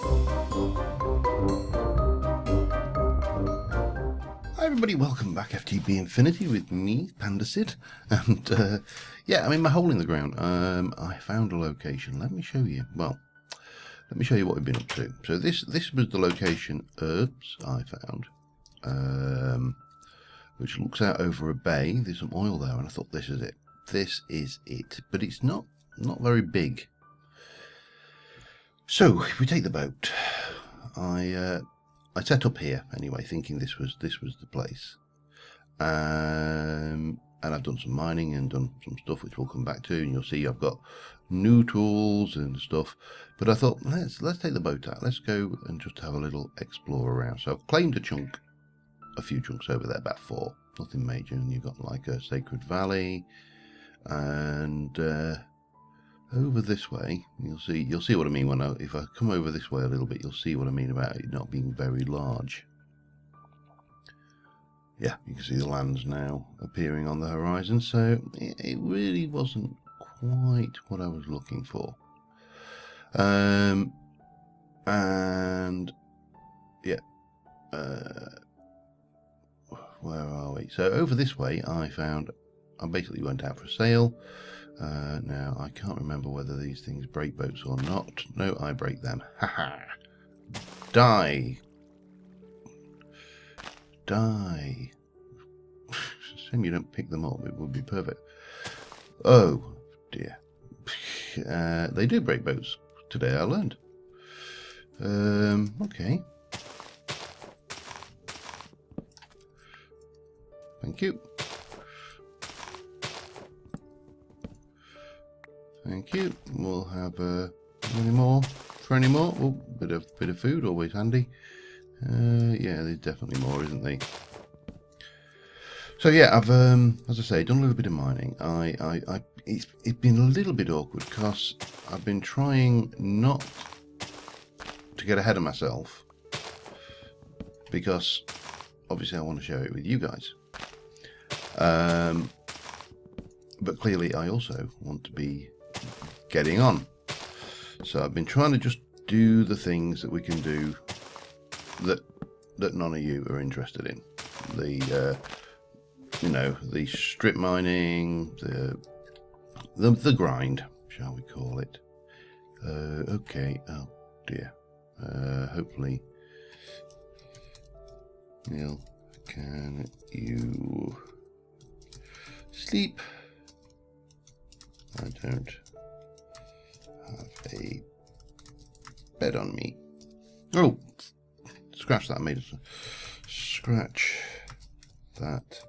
Hi everybody, welcome back FTB Infinity with me, Panda Sid, and yeah, I'm in my hole in the ground. I found a location. Let me show you. Well, let me show you what we've been up to. So this was the location I found, which looks out over a bay. There's some oil there, and I thought this is it. This is it, but it's not very big. So if we take the boat, I set up here anyway, thinking this was the place, and I've done some mining and done some stuff which we'll come back to, and you'll see I've got new tools and stuff. But I thought let's take the boat out. Let's go and just have a little explore around. So I've claimed a few chunks over there, about 4, nothing major. And you've got like a Sacred Valley, and over this way, you'll see what I mean when if I come over this way a little bit, you'll see what I mean about it not being very large. Yeah, you can see the lands now appearing on the horizon, so it really wasn't quite what I was looking for. And yeah, where are we? So over this way, I basically went out for a sail. Now, I can't remember whether these things break boats or not. No, I break them. Haha! Die! Die! Shame you don't pick them up. It would be perfect. Oh, dear. They do break boats. Today I learned. Okay. Thank you. Thank you. We'll have any more? For any more? Oh, bit of food, always handy. Yeah, there's definitely more, isn't there? So yeah, I've as I say, done a little bit of mining. It's been a little bit awkward because I've been trying not to get ahead of myself, because obviously I want to share it with you guys. But clearly I also want to be getting on. So I've been trying to just do the things that we can do that none of you are interested in. The the strip mining, the grind, shall we call it? Okay. Oh dear. Hopefully, Neil, can you sleep? I don't have a bed on me. Oh, scratch that. Made us scratch that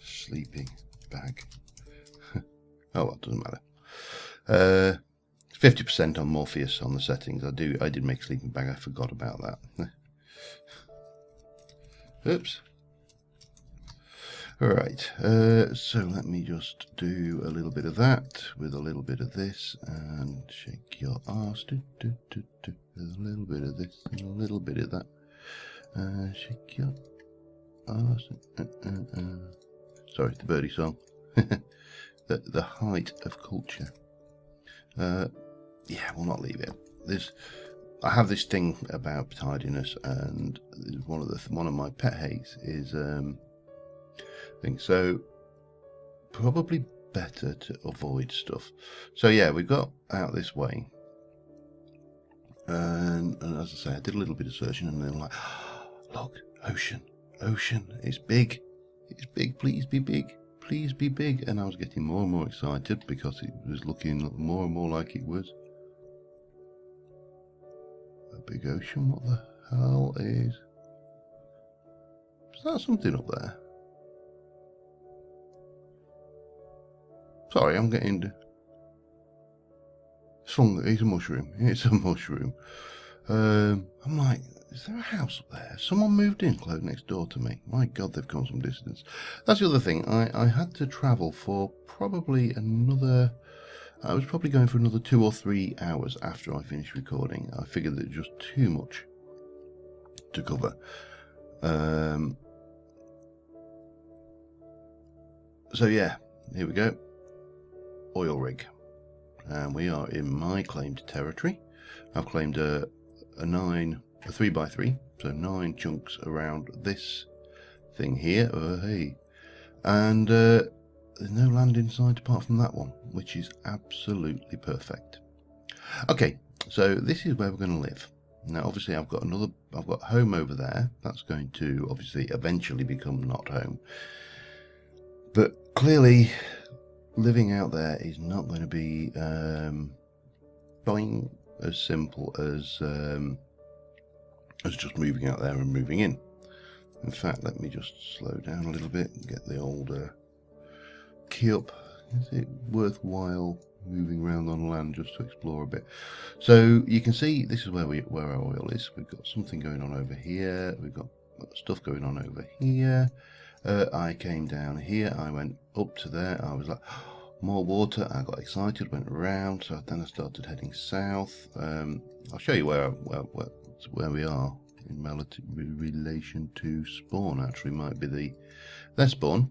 sleeping bag. Oh well, doesn't matter. 50% on Morpheus on the settings. I did make a sleeping bag. I forgot about that. Oops. Alright, so let me just do a little bit of that with a little bit of this, and shake your arse, with a little bit of this and a little bit of that, shake your arse, sorry, the birdie song, the height of culture. Yeah, we'll not leave it. I have this thing about tidiness, and one of my pet hates is so probably better to avoid stuff. So yeah, we got out this way, and as I say, I did a little bit of searching, and then like, oh, look, ocean, it's big, please be big, and I was getting more and more excited because it was looking more and more like it was a big ocean. What the hell is that? Something up there? Sorry, I'm getting... It's a mushroom. It's a mushroom. I'm like, is there a house up there? Someone moved in close next door to me. My God, they've come some distance. That's the other thing. I had to travel for probably another... I was probably going for another 2 or 3 hours after I finished recording. I figured that it was just too much to cover. So yeah, here we go. Oil rig. and we are in my claimed territory. I've claimed a 3x3, so 9 chunks around this thing here. Hey, and there's no land in sight apart from that one, which is absolutely perfect. Okay, so this is where we're going to live. Now, obviously, I've got home over there. That's going to obviously eventually become not home. But clearly, living out there is not going to be as simple as just moving out there and moving in. In fact, let me just slow down a little bit and get the old key up. Is it worthwhile moving around on land just to explore a bit? So you can see this is where our oil is. We've got something going on over here. We've got stuff going on over here. I came down here. I went up to there. I was like, more water. I got excited, went around. So then I started heading south. I'll show you where we are in relation to spawn. Actually, might be their spawn.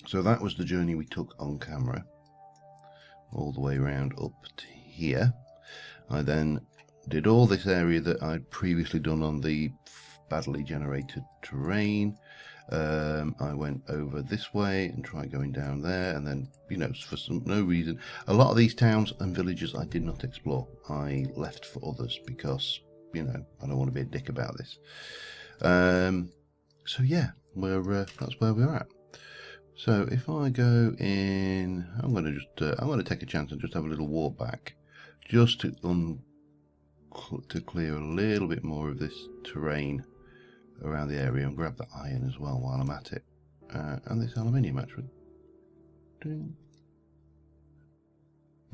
So that was the journey we took on camera, all the way around up to here. I then did all this area that I'd previously done on the badly generated terrain. I went over this way and tried going down there, and then, you know, for no reason, a lot of these towns and villages I did not explore. I left for others because, you know, I don't want to be a dick about this. So yeah, that's where we're at. So if I go in, I'm going to take a chance and just have a little walk back, just to clear a little bit more of this terrain around the area, and grab the iron as well while I'm at it, and this aluminium actually.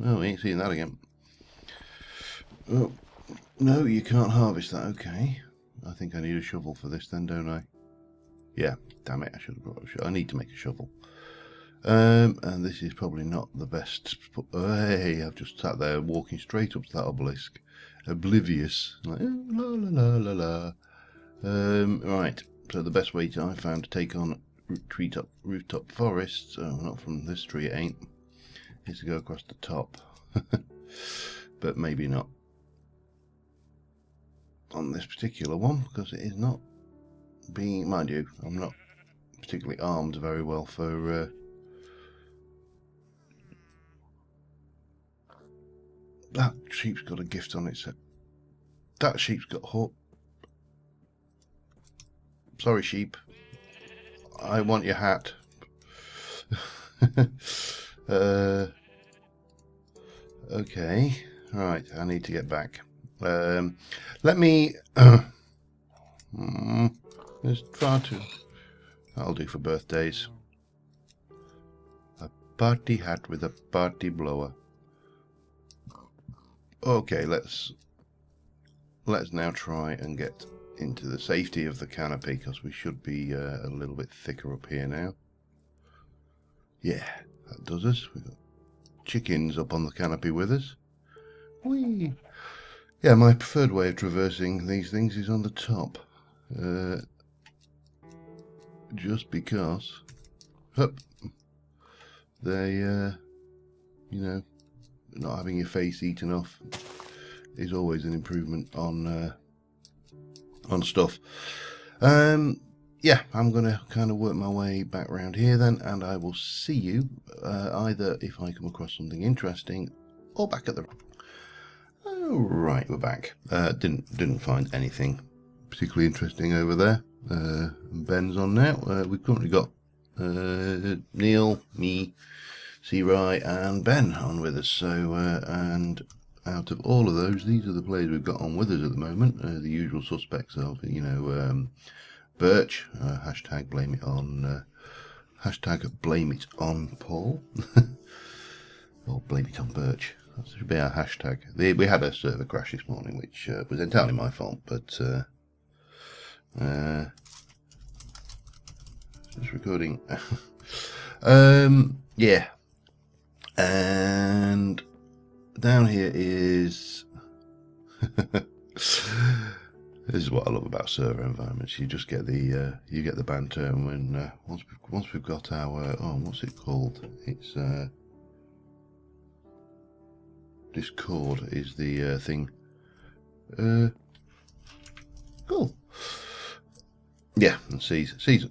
Oh, we ain't seeing that again. Oh no, you can't harvest that. Okay, I think I need a shovel for this then, don't I? Yeah, damn it, I should have brought a shovel. I need to make a shovel. And this is probably not the best. Hey, I've just sat there walking straight up to that obelisk, oblivious, like la la la la la. Right, so the best way I found to take on rooftop forests, not from this tree it ain't, is to go across the top. But maybe not on this particular one, because it is not being, mind you, I'm not particularly armed very well for that sheep's got a gift on its head. That sheep's got hope. Sorry, sheep. I want your hat. Okay. Right, I need to get back. Let me... there's far too... That'll do for birthdays. A party hat with a party blower. Okay, let's now try and get into the safety of the canopy, because we should be a little bit thicker up here now. Yeah, that does us. We've got chickens up on the canopy with us. Whee! Yeah, my preferred way of traversing these things is on the top. Just because they, you know, not having your face eaten off is always an improvement on stuff. Yeah, I'm gonna kind of work my way back around here then, and I will see you either if I come across something interesting or back at the... Oh, right, we're back. Didn't find anything particularly interesting over there. Ben's on now. We've currently got Neil, me, C-Ry and Ben on with us. So and out of all of those, these are the players we've got on with us at the moment. The usual suspects of, you know, Birch, hashtag blame it on Paul, or blame it on Birch. That should be our hashtag. We had a server crash this morning, which was entirely my fault, but just recording. Yeah, and down here is this is what I love about server environments. You just get the banter, and when once we've got our what's it called? It's this cord is the thing. Cool. Yeah, and C's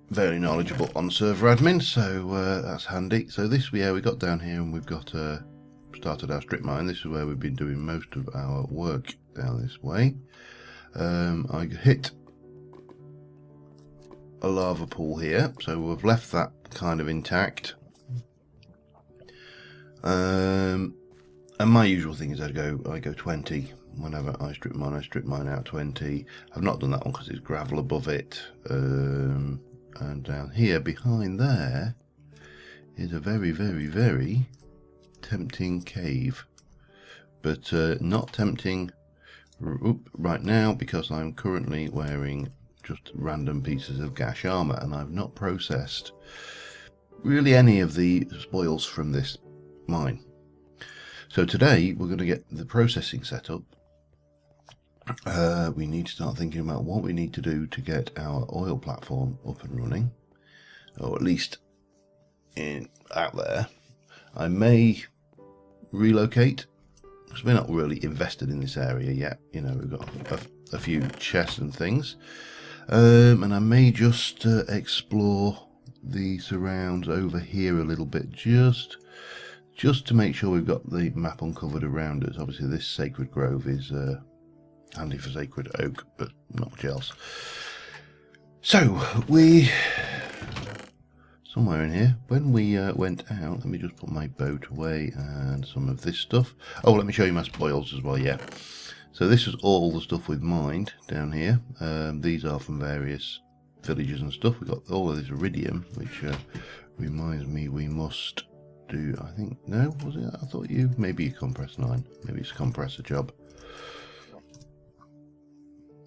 very knowledgeable on server admin, so that's handy. So this we got down here, and we've got started our strip mine. This is where we've been doing most of our work down this way. I hit a lava pool here, so we've left that kind of intact. And my usual thing is I go 20 whenever I strip mine out 20. I've not done that one because it's gravel above it. And down here behind there is a very, very, very tempting cave, but not tempting right now because I'm currently wearing just random pieces of gash armor, and I've not processed really any of the spoils from this mine. So today we're going to get the processing set up. We need to start thinking about what we need to do to get our oil platform up and running, or at least out there. I may relocate because we're not really invested in this area yet. You know, we've got a few chests and things, and I may just explore the surrounds over here a little bit, just to make sure we've got the map uncovered around us. Obviously this sacred grove is handy for sacred oak, but not much else. So we somewhere in here, when we went out, let me just put my boat away and some of this stuff. Oh, let me show you my spoils as well. Yeah, so this is all the stuff we've mined down here. These are from various villages and stuff. We've got all of this iridium, which reminds me we must do, I think, no, was it? I thought maybe a compress 9, maybe it's a compressor job.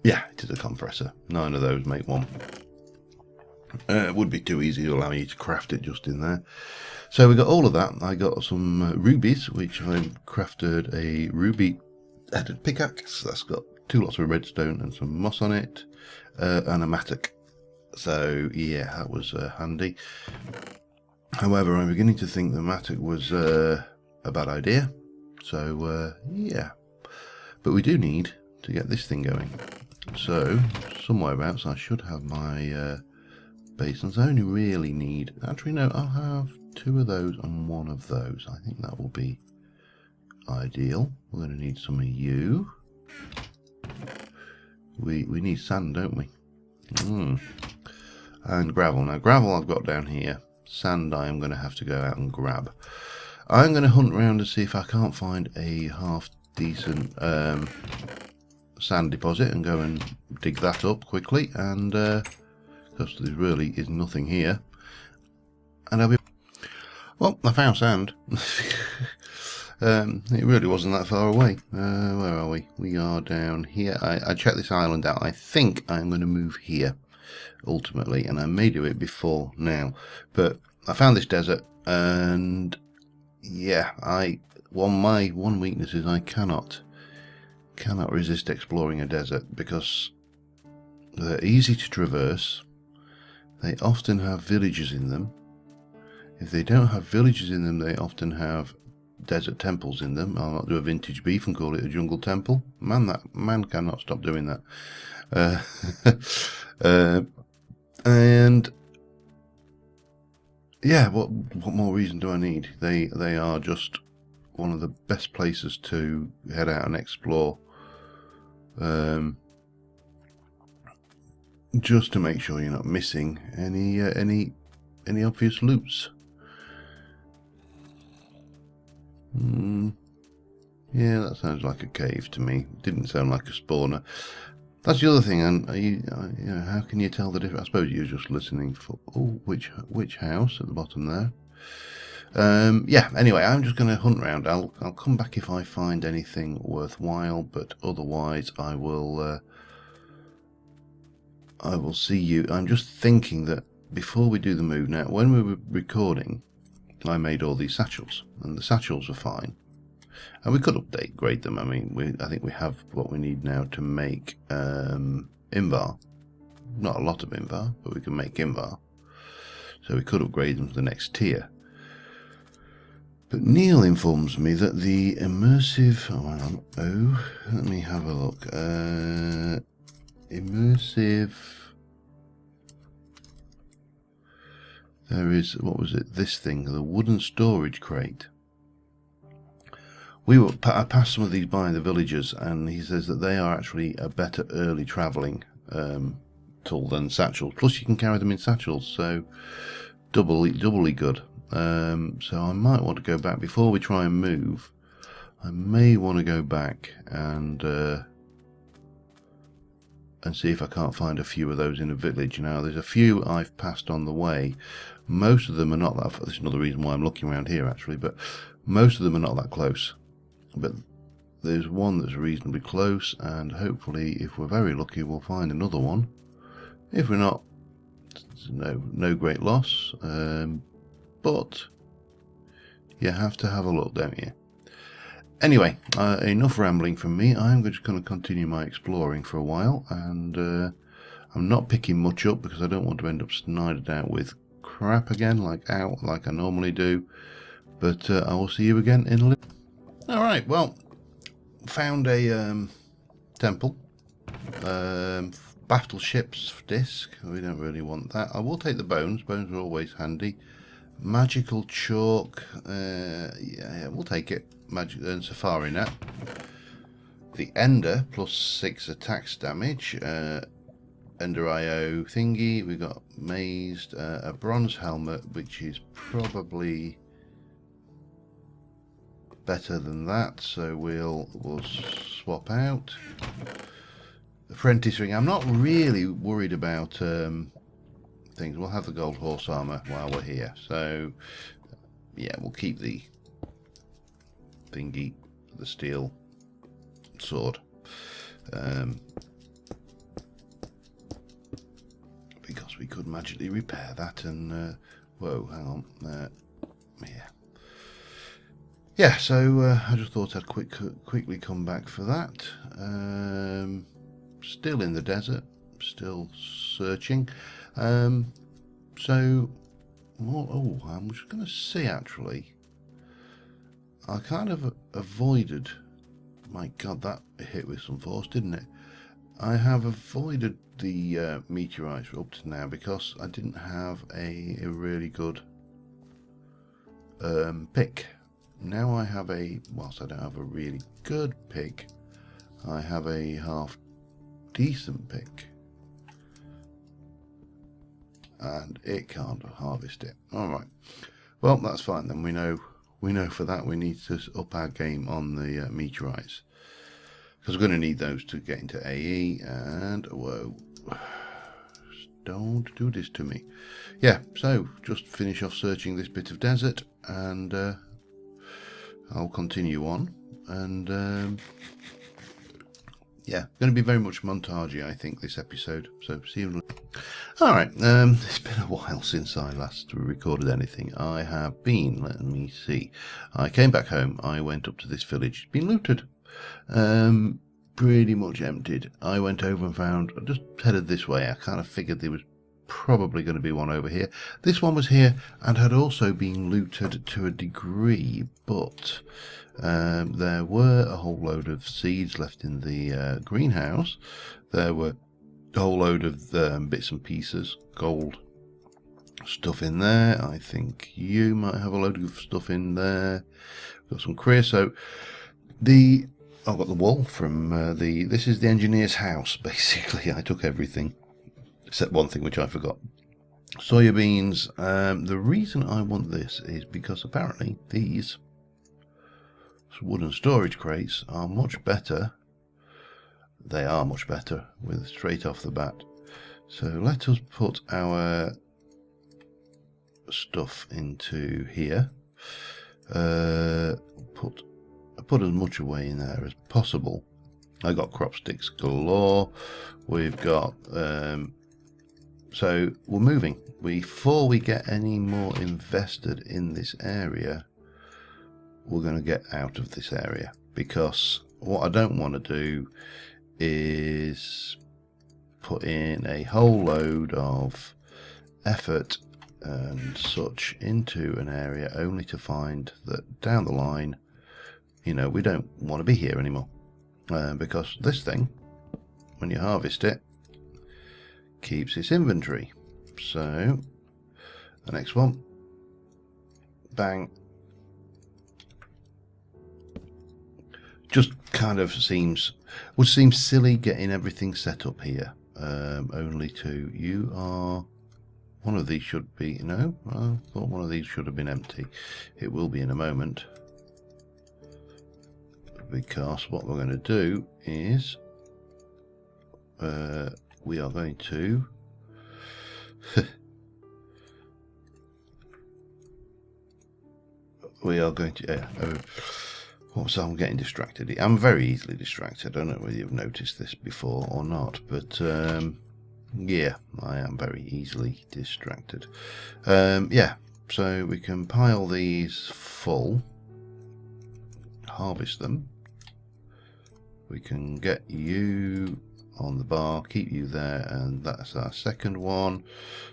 Yeah, it is a compressor. 9 of those make one. It would be too easy to allow you to craft it just in there. So we got all of that. I got some rubies, which I've crafted a ruby headed pickaxe. That's got 2 lots of redstone and some moss on it, and a mattock. So yeah, that was handy. However, I'm beginning to think the mattock was a bad idea. So yeah, but we do need to get this thing going. So somewhere abouts I should have my basins. I only really need, actually no, I'll have 2 of those and 1 of those. I think that will be ideal. We're going to need some of you. We need sand, don't we? And gravel. Now gravel I've got down here. Sand I am going to have to go out and grab. I'm going to hunt around to see if I can't find a half decent sand deposit and go and dig that up quickly, and because there really is nothing here, and I'll be, well, I found sand. It really wasn't that far away. Where are we? We are down here. I checked this island out. I think I'm going to move here ultimately, and I may do it before now, but I found this desert, and yeah, my one weakness is I cannot resist exploring a desert, because they're easy to traverse. They often have villages in them. If they don't have villages in them, they often have desert temples in them. I'll not do a vintage beef and call it a jungle temple. Man cannot stop doing that. And yeah, what more reason do I need? They are just one of the best places to head out and explore. Just to make sure you're not missing any obvious loots. Yeah, that sounds like a cave to me. Didn't sound like a spawner. That's the other thing. And you know, how can you tell the difference? I suppose you're just listening for which house at the bottom there. Yeah, anyway, I'm just going to hunt around. I'll come back if I find anything worthwhile, but otherwise I will see you. I'm just thinking that before we do the move now, when we were recording, I made all these satchels, and the satchels are fine, and we could upgrade them. I mean, I think we have what we need now to make Invar. Not a lot of Invar, but we can make Invar, so we could upgrade them to the next tier. But Neil informs me that the immersive... Oh, hang on. Oh, let me have a look. Immersive... There is... What was it? This thing. The wooden storage crate. I passed some of these by the villagers, and he says that they are actually a better early travelling tool than satchels. Plus, you can carry them in satchels, so doubly good. So I might want to go back before we try and move. I may want to go back and see if I can't find a few of those in a village. Now, there's a few I've passed on the way. Most of them are not that. This is another reason why I'm looking around here, actually. But most of them are not that close. But there's one that's reasonably close, and hopefully, if we're very lucky, we'll find another one. If we're not, no great loss. But you have to have a look, don't you? Anyway, enough rambling from me. I'm just going to continue my exploring for a while, and I'm not picking much up because I don't want to end up snided out with crap again, like I normally do. But I will see you again in a little. Alright, well, found a temple, battleship's disc. We don't really want that. I will take the bones. Bones are always handy. Magical chalk, yeah, we'll take it. Magic and safari net. The ender plus 6 attacks damage. Ender IO thingy. We got mazed. A bronze helmet, which is probably better than that, so we'll swap out. Apprentice ring. I'm not really worried about things. We'll have the gold horse armor while we're here. So yeah, we'll keep the thingy, the steel sword, because we could magically repair that. And whoa, hang on, yeah, so I just thought I'd quickly come back for that. Still in the desert, still searching. So, oh, I'm just going to see, actually. I kind of avoided... My God, that hit with some force, didn't it? I have avoided the meteorites up to now because I didn't have a really good pick. Now I have whilst I don't have a really good pick, I have a half decent pick, and it can't harvest it. Alright, well, that's fine then. We know for that we need to up our game on the meteorites, because we're going to need those to get into AE. And whoa, don't do this to me. Yeah, so just finish off searching this bit of desert, and I'll continue on. And yeah, going to be very much montagey, I think, this episode. So see you. Alright, it's been a while since I last recorded anything. I have been, let me see, I came back home, I went up to this village. It's been looted, pretty much emptied. I went over and found, I just headed this way. I kind of figured there was probably going to be one over here. This one was here and had also been looted to a degree, but there were a whole load of seeds left in the greenhouse. There were a whole load of bits and pieces, gold stuff in there. I think you might have a load of stuff in there. Got some creosote. I've got the wool from this is the engineer's house, basically. I took everything except one thing which I forgot. Soya beans. The reason I want this is because apparently these wooden storage crates are much better. They are much better with straight off the bat. So let us put our stuff into here. Put as much away in there as possible. I got crop sticks galore. We've got so we're moving. Before we get any more invested in this area, we're going to get out of this area, because what I don't want to do is put in a whole load of effort and such into an area, only to find that down the line, you know, we don't want to be here anymore, because this thing, when you harvest it, keeps its inventory. So the next one, bang. Just kind of would seem silly getting everything set up here, only to, you are, one of these should be, no, I thought one of these should have been empty. It will be in a moment, because what we're going to do is we are going to I'm getting distracted. I'm very easily distracted. I don't know whether you've noticed this before or not, but yeah, I am very easily distracted. Yeah, so we can pile these full, harvest them. We can get you on the bar, keep you there, and that's our second one.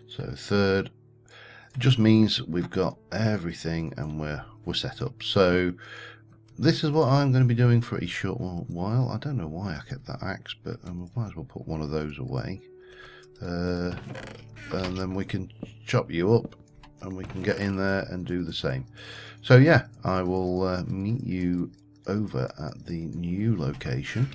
So third, it just means we've got everything and we're set up. So this is what I'm going to be doing for a short while. I don't know why I kept that axe, but I might as well put one of those away. And then we can chop you up and we can get in there and do the same. So yeah, I will meet you over at the new location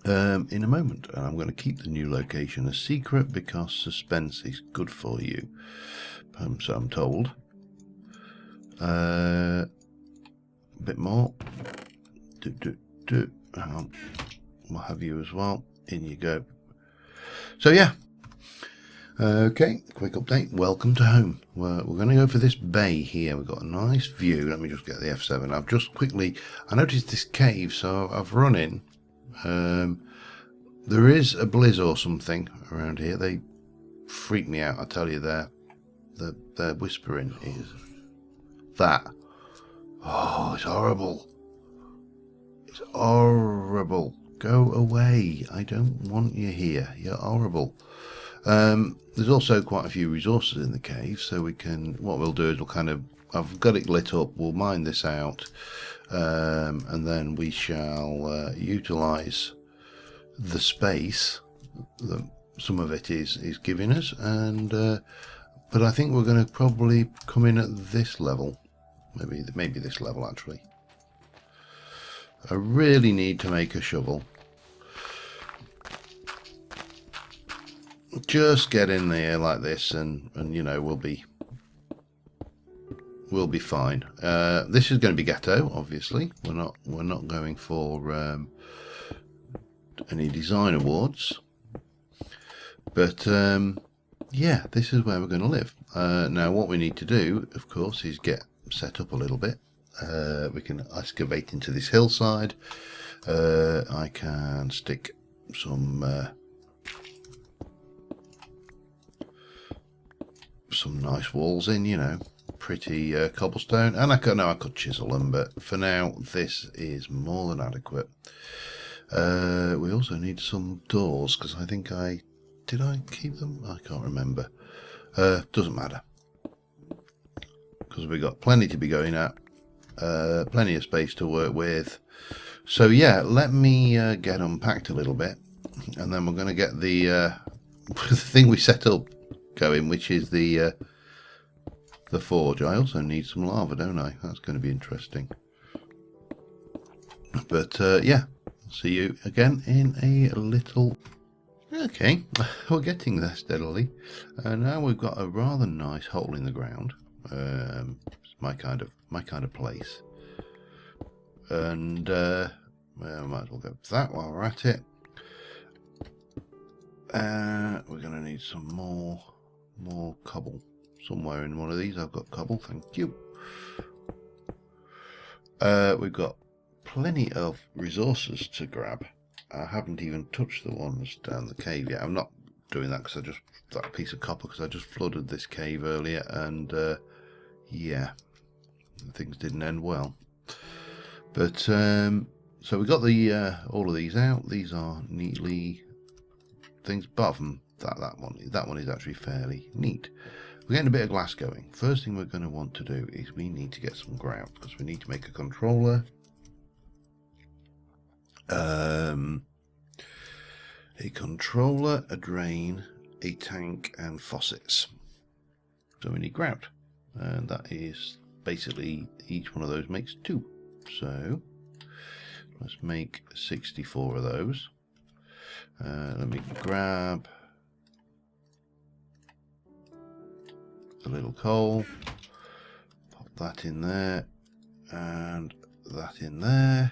in a moment. And I'm going to keep the new location a secret because suspense is good for you, so I'm told. A bit more. Hang on. We'll have you as well. In you go. So yeah. Okay, quick update. Welcome to home. We're going to go for this bay here. We've got a nice view. Let me just get the F7. I've just quickly, I noticed this cave, so I've run in. There is a blizz or something around here. They freak me out, I tell you. Their whispering is that. Oh, it's horrible. It's horrible. Go away. I don't want you here. You're horrible. There's also quite a few resources in the cave, so we can, what we'll do is we'll kind of, I've got it lit up, we'll mine this out, and then we shall utilize the space that some of it is giving us, and but I think we're going to probably come in at this level, maybe this level actually. I really need to make a shovel. Just get in there like this, and you know, we'll be fine. This is going to be ghetto, obviously. We're not going for any design awards, but yeah, this is where we're going to live. Now, what we need to do, of course, is get set up a little bit. We can excavate into this hillside. I can stick some nice walls in, you know, pretty cobblestone, and I could chisel them, but for now this is more than adequate. We also need some doors, because I think did I keep them? I can't remember. Doesn't matter, because we've got plenty to be going at, plenty of space to work with. So yeah, let me get unpacked a little bit, and then we're going to get the the thing we set up going, which is the forge. I also need some lava, don't I? That's going to be interesting. But yeah, see you again in a little. Okay, we're getting there steadily. Now we've got a rather nice hole in the ground. It's my kind of place. And well, I might as well go for that while we're at it. We're going to need some more cobble somewhere in one of these. I've got cobble, thank you. We've got plenty of resources to grab. I haven't even touched the ones down the cave yet. I'm not doing that because that piece of copper, because I just flooded this cave earlier, and yeah, things didn't end well. But so we got the all of these out. These are neatly things, apart from that one is actually fairly neat. We're getting a bit of glass going. First thing we're going to want to do is we need to get some grout, because we need to make a controller. A controller, a drain, a tank, and faucets. So we need grout, and that is basically each one of those makes 2. So let's make 64 of those. Let me grab a little coal, pop that in there, and that in there,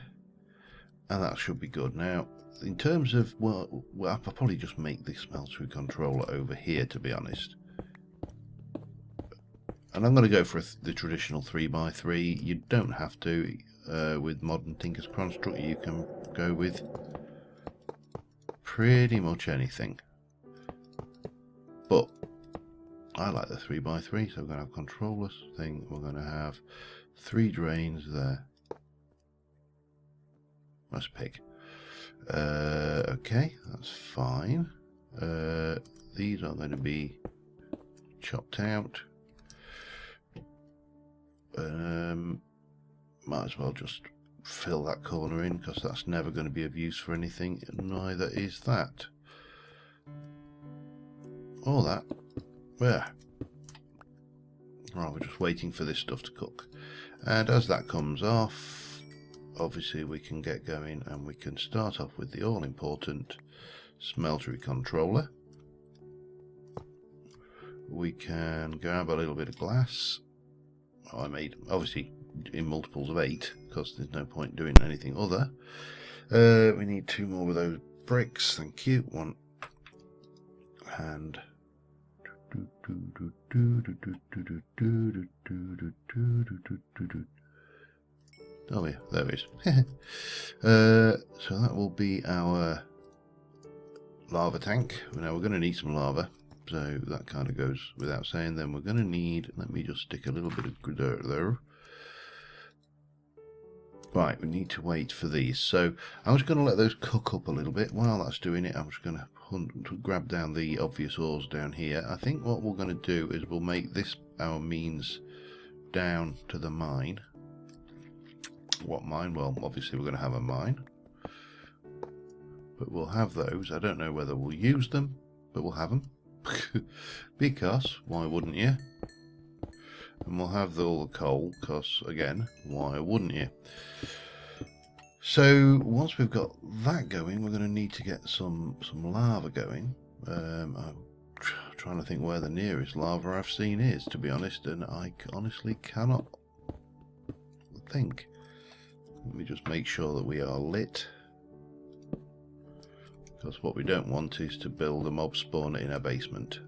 and that should be good. Now, in terms of, well, I'll probably just make this smeltery controller over here, to be honest. And I'm going to go for the traditional 3x3. You don't have to. With modern Tinker's Construct, you can go with pretty much anything. But I like the 3x3, so we're going to have controller thing. We're going to have 3 drains there. Let's pick. Okay, that's fine. These are going to be chopped out. Might as well just fill that corner in, because that's never going to be of use for anything. Neither is that. Or that. Yeah. Right, we're just waiting for this stuff to cook. And as that comes off, obviously we can get going, and we can start off with the all-important smeltery controller. We can grab a little bit of glass. I made, obviously, in multiples of 8, because there's no point doing anything other. We need 2 more of those bricks, thank you. 1 and oh yeah, there it is. So that will be our lava tank. Now we're going to need some lava, so that kind of goes without saying. Then we're going to need, let me just stick a little bit of dirt there. Right, we need to wait for these. So I'm just going to let those cook up a little bit. While that's doing it, I'm just going to grab down the obvious ores down here. I think what we're going to do is we'll make this our means down to the mine. What mine? Well, obviously we're going to have a mine. But we'll have those. I don't know whether we'll use them, but we'll have them. Because, why wouldn't you? And we'll have all the coal, because, again, why wouldn't you? So, once we've got that going, we're going to need to get some lava going. I'm trying to think where the nearest lava I've seen is, to be honest, and I honestly cannot think. Let me just make sure that we are lit, because what we don't want is to build a mob spawner in our basement.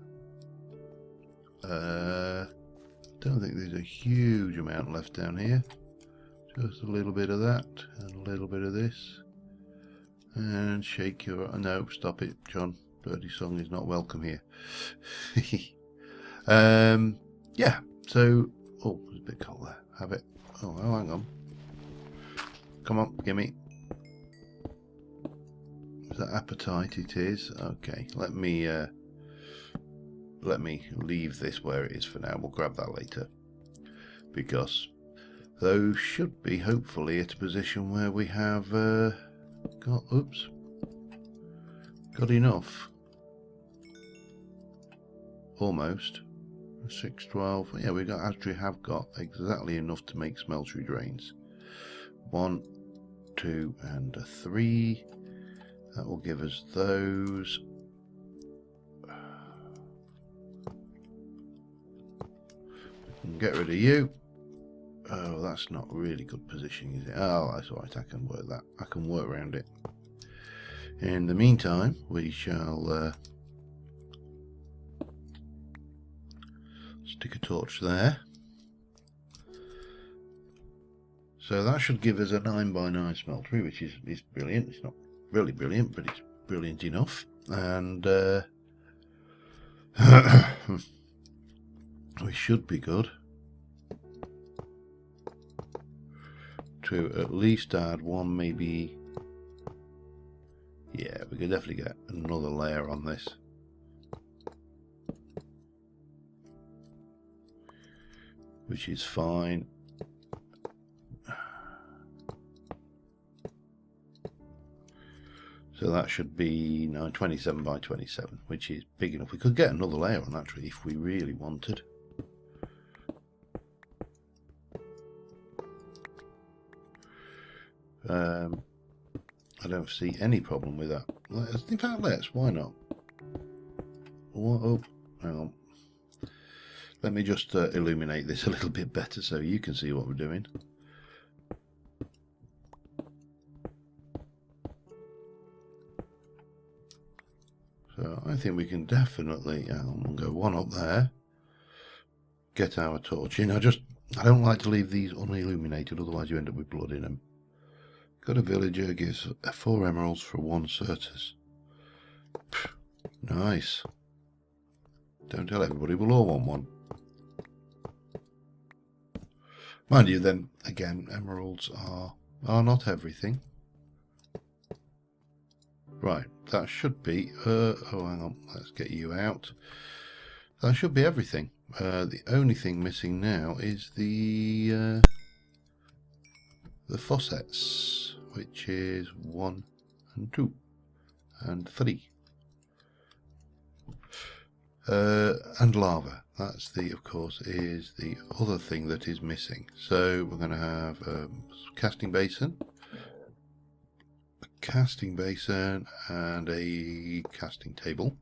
Don't think there's a huge amount left down here. Just a little bit of that, and a little bit of this. And shake your... No, stop it, John. Dirty song is not welcome here. Yeah, so... Oh, there's a bit cold there. Have it. Oh, hang on. Come on, gimme. Is that appetite? It is. Okay, let me leave this where it is for now. We'll grab that later, because those should be hopefully at a position where we have got enough. Almost 6, 12. Yeah, we actually have got exactly enough to make smeltery drains. 1, 2, and 3. That will give us those. Get rid of you. Oh, that's not really good positioning, is it? Oh, that's alright, I can work that. I can work around it. In the meantime, we shall stick a torch there. So that should give us a 9x9 smeltery, which is brilliant. It's not really brilliant, but it's brilliant enough. And we should be good to at least add one, maybe. Yeah, we could definitely get another layer on this. which is fine. So that should be 27 by 27, which is big enough. We could get another layer on that tree if we really wanted. I don't see any problem with that. In fact, why not? Oh, hang on. Let me just illuminate this a little bit better so you can see what we're doing. So I think we can definitely go one up there. Get our torch in. I don't like to leave these unilluminated, otherwise you end up with blood in them. Got a villager, gives 4 emeralds for 1 certus. Nice. Don't tell everybody, we'll all want one. Mind you, then again, emeralds are not everything. Right, that should be. Oh, hang on. Let's get you out. That should be everything. The only thing missing now is the faucets, which is 1 and 2 and 3. And lava. That's of course, is the other thing that is missing. So we're going to have a casting basin, and a casting table.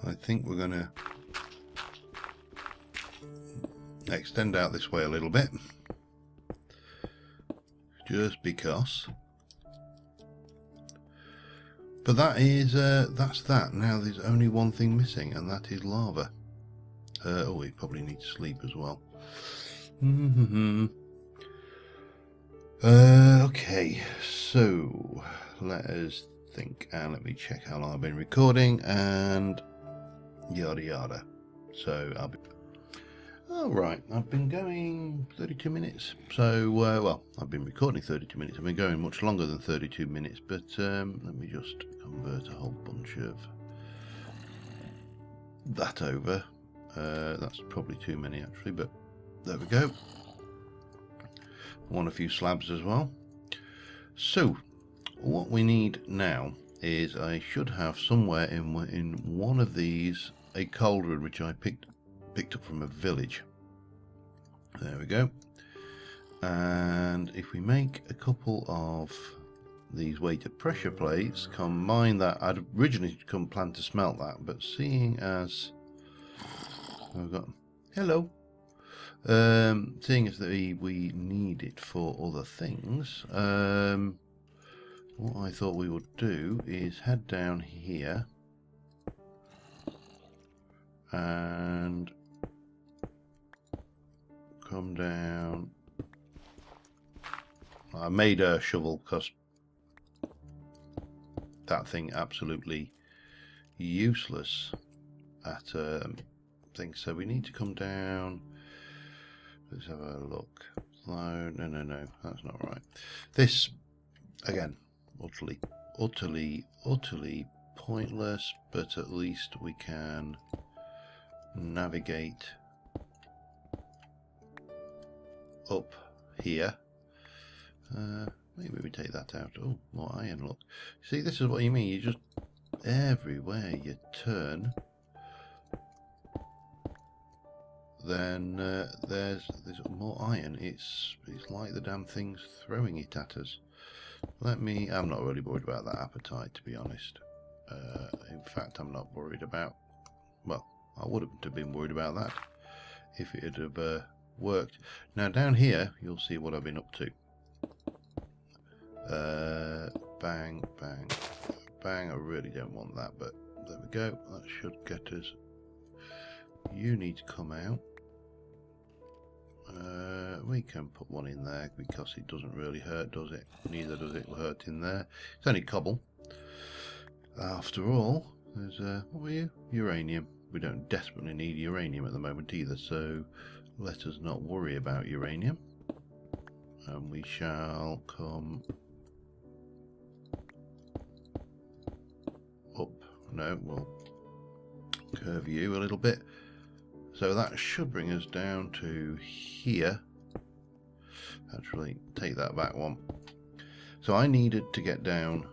I think we're going to extend out this way a little bit, just because. But that is that's that. Now there's only one thing missing, and that is lava. Oh, we probably need to sleep as well. Okay, so let us think, and let me check how long I've been recording, and yada yada. So I'll be. All right, I've been going 32 minutes. So well, I've been recording 32 minutes. I've been going much longer than 32 minutes, but let me just convert a whole bunch of that over. That's probably too many actually, but there we go. I want a few slabs as well. So what we need now is I should have somewhere in one of these a cauldron which I picked up from a village. There we go. And if we make a couple of these weighted pressure plates, combine that. I'd originally planned to smelt that, but seeing as I've got hello, seeing as that we need it for other things, what I thought we would do is head down here and come down. I made a shovel because that thing absolutely useless at things. So we need to come down. Let's have a look. No, that's not right. This again, utterly pointless, but at least we can navigate up here. Maybe we take that out. Oh, more iron, look. See, this is what you mean. You just, everywhere you turn, then there's more iron. It's like the damn thing's throwing it at us. I'm not really worried about that appetite, to be honest. In fact, I'm not worried about, well, I wouldn't have been worried about that if it had have worked. Now down here, you'll see what I've been up to. Bang, bang, bang. I really don't want that, but there we go. That should get us. You need to come out. We can put one in there because it doesn't really hurt, does it? Neither does it hurt in there. It's only cobble. After all, there's what were you? Uranium. We don't desperately need uranium at the moment either, so let us not worry about uranium. And we shall come up. No, we'll curve you a little bit. So that should bring us down to here. Actually, take that back one. So I needed to get down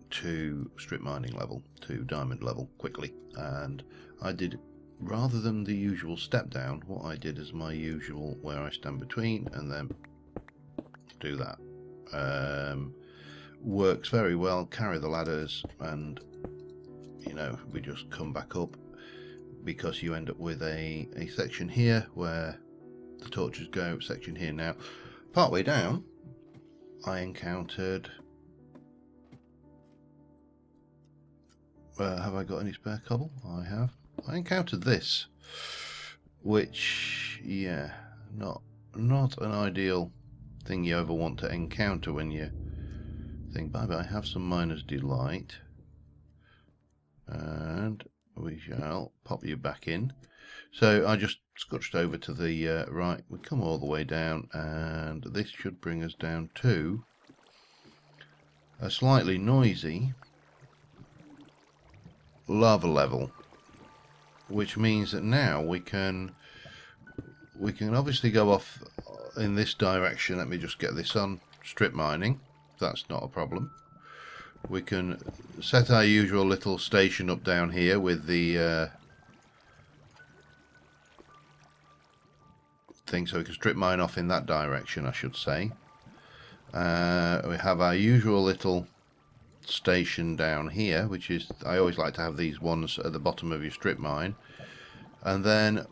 to strip mining level, to diamond level quickly, and I did, rather than the usual step down, what I did is my usual where I stand between and then do that. Works very well. Carry the ladders, and you know, we just come back up, because you end up with a section here where the torches go, section here. Now partway down I encountered have I got any spare cobble? I have. I encountered this, which, yeah, not an ideal thing you ever want to encounter when you think, bye bye, have some miner's delight, and we shall pop you back in. So I just scutched over to the right, we come all the way down, and this should bring us down to a slightly noisy lava level, which means that now we can obviously go off in this direction. Let me just get this on strip mining. That's not a problem. We can set our usual little station up down here with the thing, so we can strip mine off in that direction, I should say. We have our usual little station down here, which is, I always like to have these ones at the bottom of your strip mine, and then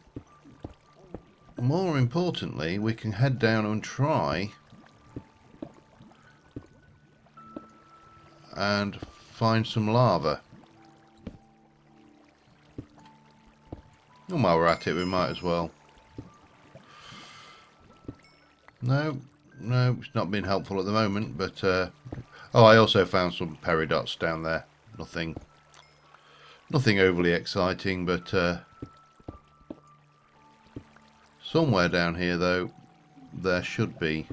more importantly we can head down and try and find some lava. And while we're at it, we might as well. No, it's not been helpful at the moment, but oh, I also found some peridots down there. Nothing overly exciting, but somewhere down here though there should be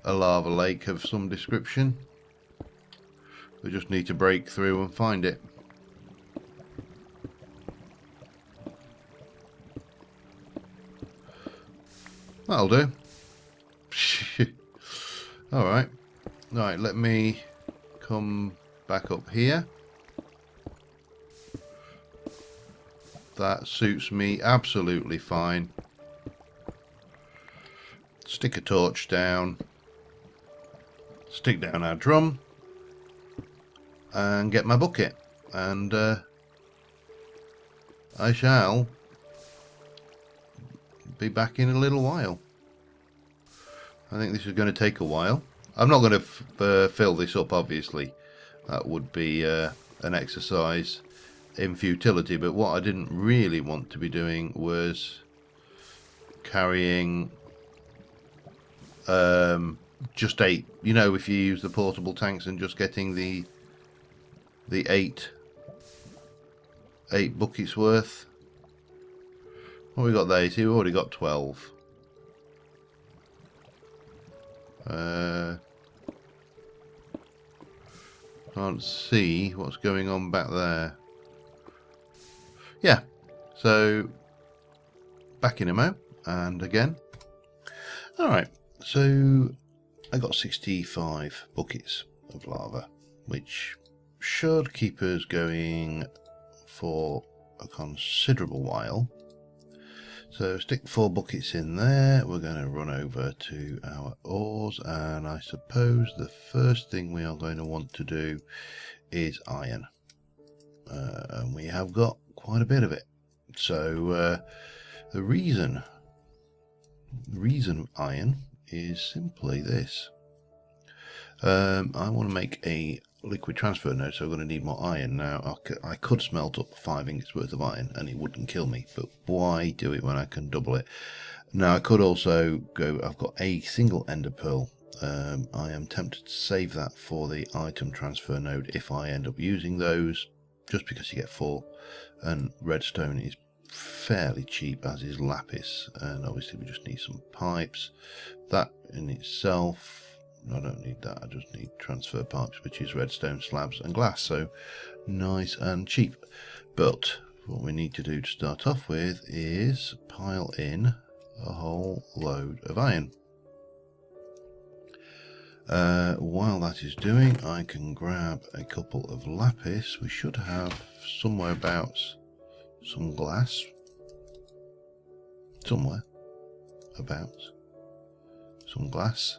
a lava lake of some description. We just need to break through and find it. That'll do. Alright, let me come back up here. That suits me absolutely fine. Stick a torch down, stick down our drum, and get my bucket, and I shall be back in a little while. I think this is going to take a while. I'm not going to fill this up, obviously. That would be an exercise in futility, but what I didn't really want to be doing was carrying just 8, you know, if you use the portable tanks, and just getting the 8 buckets worth. What we got there? See, we've already got 12. Can't see what's going on back there. Yeah, so back in a mo, and again. Alright, so I got 65 buckets of lava, which should keep us going for a considerable while. So stick 4 buckets in there. We're going to run over to our ores, and I suppose the first thing we are going to want to do is iron, and we have got quite a bit of it. So the reason iron is simply this. I want to make a liquid transfer node, so I'm going to need more iron. Now I could smelt up 5 ingots worth of iron and it wouldn't kill me, but why do it when I can double it? Now I could also go, I've got a single ender pearl. I am tempted to save that for the item transfer node if I end up using those, just because you get 4, and redstone is fairly cheap, as is lapis, and obviously we just need some pipes. That in itself I don't need that. I just need transfer pipes, which is redstone slabs and glass. So nice and cheap. But what we need to do to start off with is pile in a whole load of iron. While that is doing, I can grab a couple of lapis. We should have somewhere about some glass. Somewhere about some glass.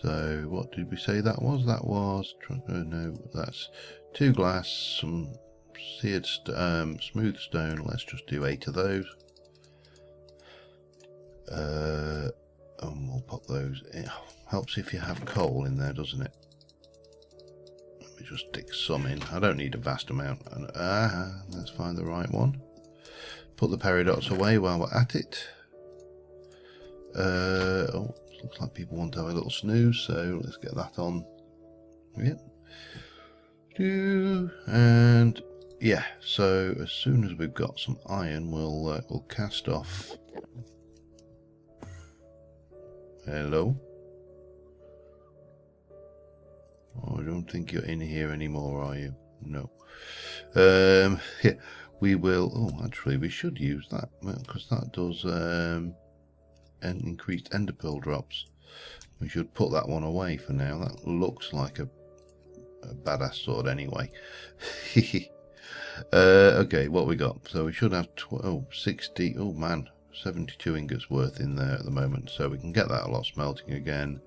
So what did we say that was? That was, no, that's 2 glass, some seared smooth stone. Let's just do 8 of those. And we'll pop those in. Helps if you have coal in there, doesn't it? Let me just stick some in. I don't need a vast amount. Let's find the right one. Put the peridots away while we're at it. Oh, looks like people want to have a little snooze, so let's get that on. Yep. And yeah, so as soon as we've got some iron, we'll cast off. Hello. Oh, I don't think you're in here anymore, are you? No. Yeah, we will. Oh, actually, we should use that because that does increased ender pearl drops. We should put that one away for now. That looks like a badass sword anyway. Okay, what we got? So we should have 60. Oh man, 72 ingots worth in there at the moment. So we can get that a lot smelting again.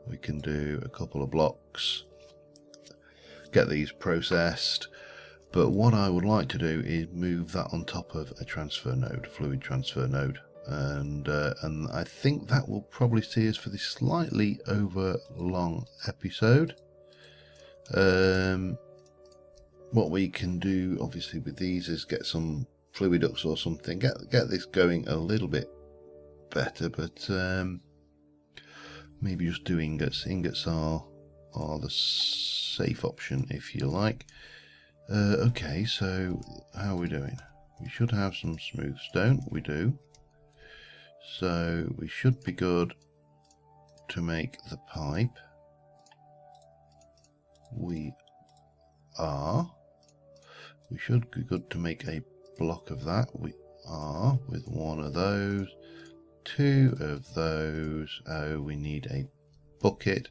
We can do a couple of blocks, get these processed. But what I would like to do is move that on top of a transfer node, fluid transfer node. And I think that will probably see us for this slightly over long episode. What we can do obviously with these is get some fluid ducts or something, get this going a little bit better, but maybe just do ingots. Ingots are the safe option, if you like. Okay, so how are we doing? We should have some smooth stone. We do. So we should be good to make the pipe. We are. We should be good to make a block of that. We are, with 1 of those, 2 of those. Oh, we need a bucket.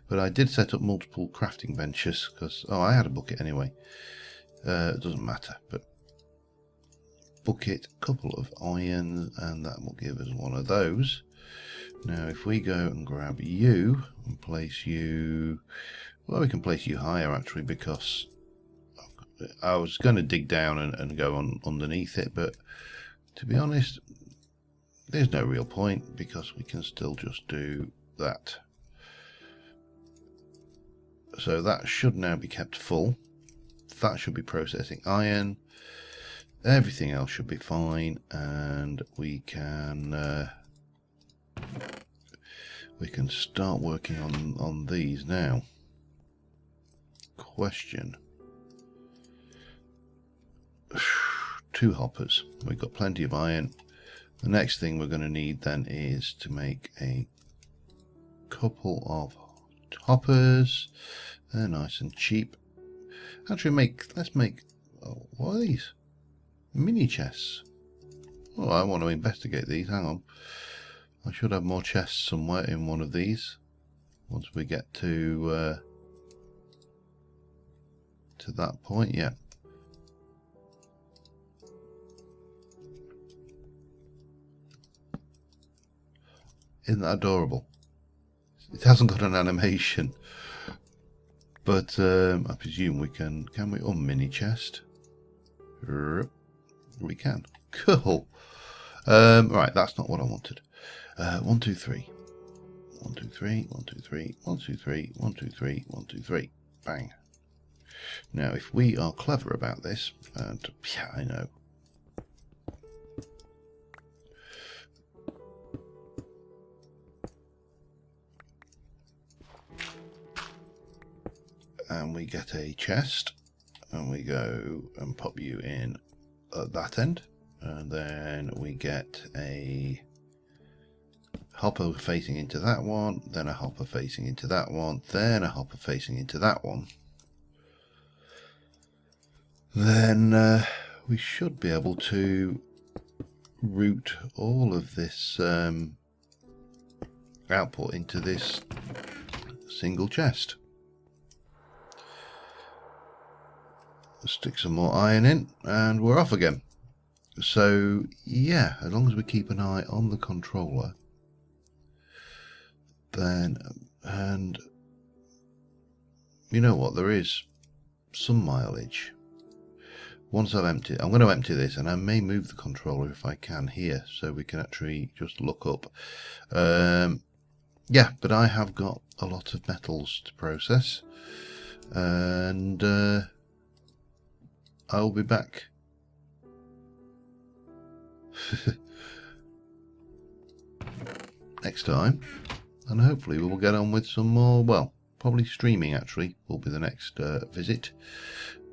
But I did set up multiple crafting benches because, oh, I had a bucket anyway. It doesn't matter, but bucket, couple of iron, and that will give us 1 of those. Now if we go and grab you and place you, well, we can place you higher actually, because I was going to dig down and go on underneath it, but to be honest there's no real point because we can still just do that. So that should now be kept full. That should be processing iron. Everything else should be fine, and we can start working on these now. Question: 2 hoppers. We've got plenty of iron. The next thing we're going to need then is to make a couple of hoppers. They're nice and cheap. Actually, let's make. Oh, what are these? Mini chests. Oh, I want to investigate these. Hang on. I should have more chests somewhere in one of these. Once we get to that point, yeah. Isn't that adorable? It hasn't got an animation, but I presume we can. Can we? Oh, mini chest. We can. Cool. Right, that's not what I wanted. 1, 2, 3. 1, 2, 3. 1, 2, 3. 1, 2, 3. 1, 2, 3. 1, 2, 3. Bang. Now, if we are clever about this, and yeah, I know. And we get a chest, and we go and pop you in at that end, and then we get a hopper facing into that one, then a hopper facing into that one, then a hopper facing into that one. Then we should be able to route all of this output into this single chest. Stick some more iron in and we're off again. So yeah, as long as we keep an eye on the controller, then, and you know what, there is some mileage. Once I've emptied, I'm going to empty this, and I may move the controller if I can here, so we can actually just look up. Yeah, but I have got a lot of metals to process, and I'll be back. Next time, and hopefully we will get on with some more, well, probably streaming actually will be the next visit.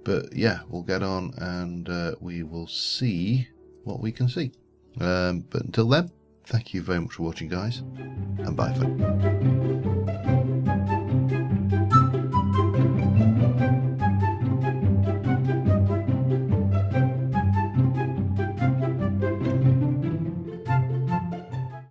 But yeah, we'll get on and we will see what we can see. But until then, thank you very much for watching, guys, and bye for now.